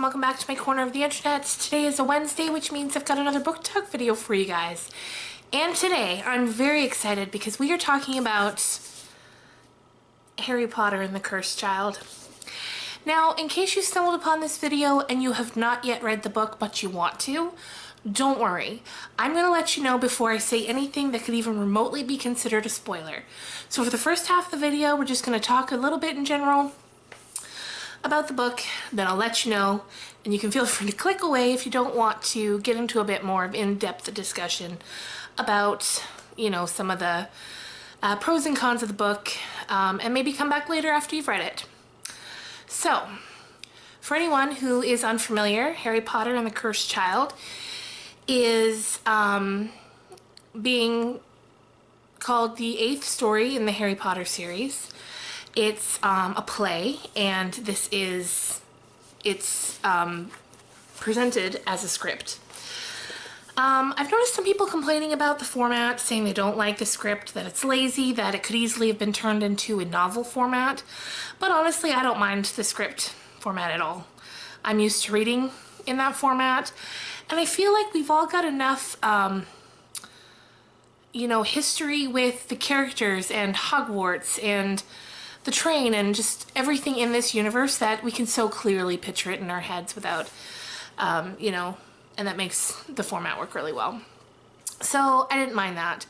and welcome back to my corner of the internet. Today is a Wednesday, which means I've got another book talk video for you guys. And today I'm very excited because we are talking about Harry Potter and the Cursed Child. Now, in case you stumbled upon this video and you have not yet read the book but you want to, don't worry. I'm going to let you know before I say anything that could even remotely be considered a spoiler. So for the first half of the video, we're just going to talk a little bit in general about the book, then I'll let you know, and you can feel free to click away if you don't want to get into a bit more of in-depth discussion about, you know, some of the pros and cons of the book, and maybe come back later after you've read it. So, for anyone who is unfamiliar, Harry Potter and the Cursed Child is being called the 8th story in the Harry Potter series. It's a play, and it's presented as a script. I've noticed some people complaining about the format, saying they don't like the script, that it's lazy, that it could easily have been turned into a novel format. But honestly, I don't mind the script format at all. I'm used to reading in that format, and I feel like we've all got enough you know, history with the characters and Hogwarts and the train and just everything in this universe that we can so clearly picture it in our heads without, you know, and that makes the format work really well. So I didn't mind that.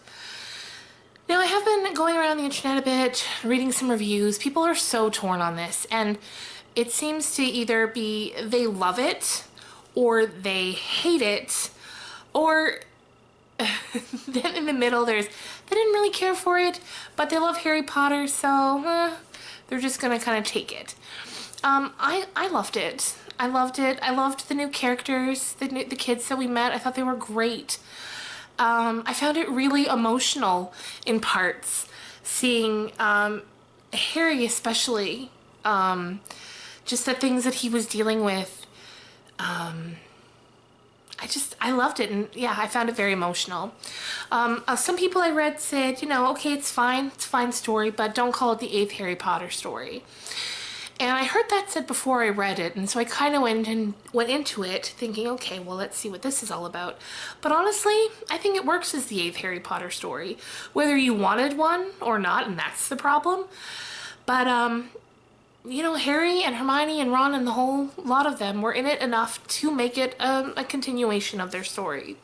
Now, I have been going around the internet a bit, reading some reviews. People are so torn on this, and it seems to either be they love it or they hate it, or then in the middle there's they didn't really care for it, but they love Harry Potter, so they're just gonna kind of take it. I loved it. I loved it. I loved the new characters, the kids that we met. I thought they were great. I found it really emotional in parts, seeing Harry especially, just the things that he was dealing with. I loved it, and yeah, I found it very emotional. Some people I read said, you know, okay, it's a fine story, but don't call it the 8th Harry Potter story. And I heard that said before I read it, and so I kind of went into it thinking, okay, well, let's see what this is all about. But honestly, I think it works as the 8th Harry Potter story, whether you wanted one or not, and that's the problem. But, you know, Harry and Hermione and Ron and the whole lot of them were in it enough to make it a continuation of their story.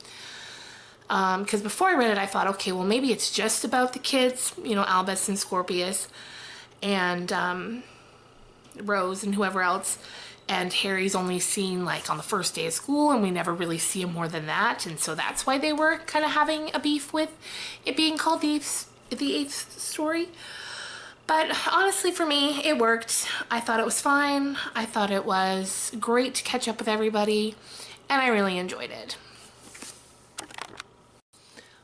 Because before I read it, I thought, okay, well, maybe it's just about the kids, you know, Albus and Scorpius and Rose and whoever else, and Harry's only seen like on the first day of school, and we never really see him more than that, and so that's why they were kind of having a beef with it being called the 8th story. But honestly, for me, it worked. I thought it was fine. I thought it was great to catch up with everybody, and I really enjoyed it.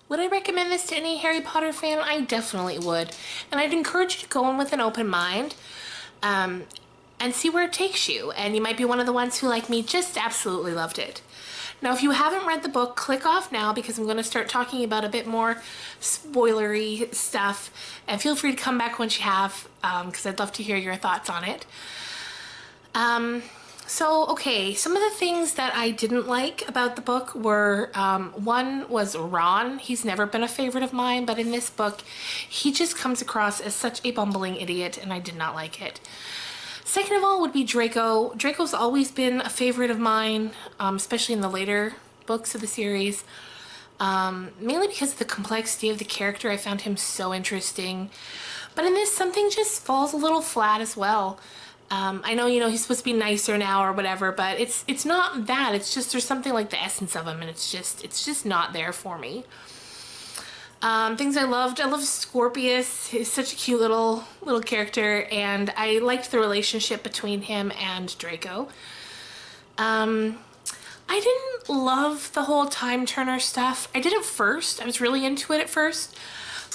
Would I recommend this to any Harry Potter fan? I definitely would. And I'd encourage you to go in with an open mind and see where it takes you. And you might be one of the ones who, like me, just absolutely loved it. Now, if you haven't read the book, click off now, because I'm going to start talking about a bit more spoilery stuff. And feel free to come back once you have, because I'd love to hear your thoughts on it. So, okay, some of the things that I didn't like about the book were, one was Ron. He's never been a favorite of mine, but in this book, he just comes across as such a bumbling idiot, and I did not like it. Second of all would be Draco. Draco's always been a favorite of mine, especially in the later books of the series. Mainly because of the complexity of the character. I found him so interesting. But in this, something just falls a little flat as well. I know, you know, he's supposed to be nicer now or whatever, but it's not that. It's just there's something like the essence of him, and it's just not there for me. Things I loved Scorpius. He's such a cute little character, and I liked the relationship between him and Draco. I didn't love the whole time turner stuff. I did at first. I was really into it at first,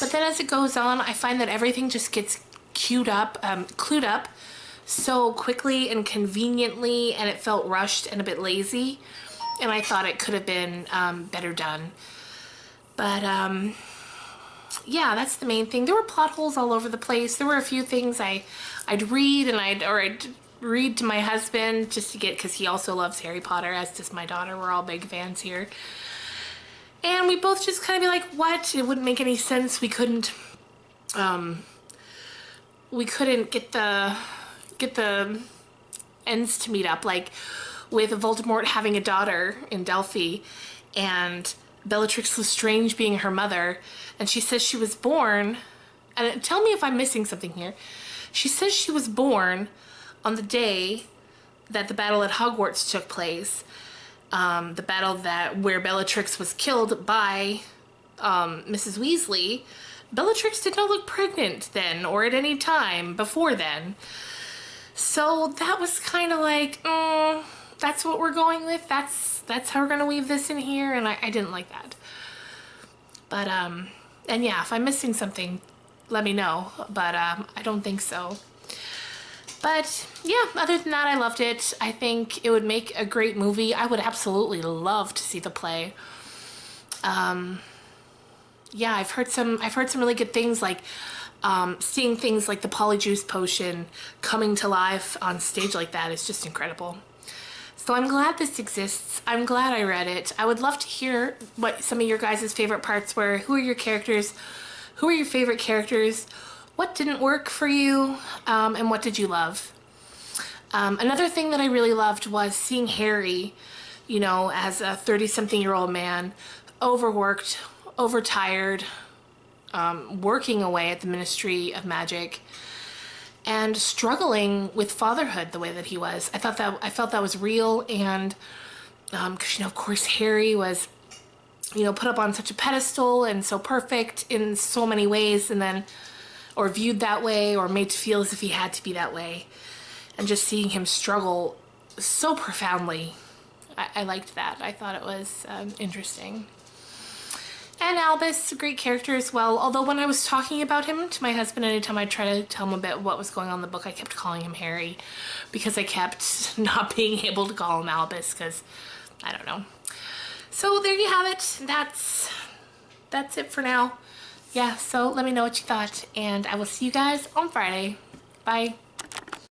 but then as it goes on, I find that everything just gets clued up so quickly and conveniently, and it felt rushed and a bit lazy, and I thought it could have been better done. But yeah, that's the main thing. There were plot holes all over the place. There were a few things I'd read and I'd read to my husband just to get, because he also loves Harry Potter, as does my daughter. We're all big fans here. And we both just kind of be like, what? It wouldn't make any sense. We couldn't get the ends to meet up, like with Voldemort having a daughter in Delphi and Bellatrix Lestrange being her mother, and she says she was born, and tell me if I'm missing something here. She says she was born on the day that the battle at Hogwarts took place, the battle where Bellatrix was killed by Mrs. Weasley. Bellatrix did not look pregnant then, or at any time before then. So that was kind of like, that's what we're going with. That's how we're gonna weave this in here, and I didn't like that. But and yeah, if I'm missing something, let me know. But I don't think so. But yeah, other than that, I loved it. I think it would make a great movie. I would absolutely love to see the play. Yeah, I've heard some really good things, like seeing things like the Polyjuice Potion coming to life on stage like that is just incredible. So I'm glad this exists. I'm glad I read it. I would love to hear what some of your guys' favorite parts were. Who are your characters? Who are your favorite characters? What didn't work for you? And what did you love? Another thing that I really loved was seeing Harry, you know, as a 30-something-year-old man, overworked, overtired, working away at the Ministry of Magic, and struggling with fatherhood the way that he was. I felt that was real, and because, you know, of course Harry was, you know, put up on such a pedestal and so perfect in so many ways, and then, or viewed that way, or made to feel as if he had to be that way. And just seeing him struggle so profoundly, I liked that. I thought it was interesting. And Albus, a great character as well. Although when I was talking about him to my husband, anytime I tried to tell him about what was going on in the book, I kept calling him Harry, because I kept not being able to call him Albus, because I don't know. So there you have it. That's it for now. Yeah, so let me know what you thought, and I will see you guys on Friday. Bye.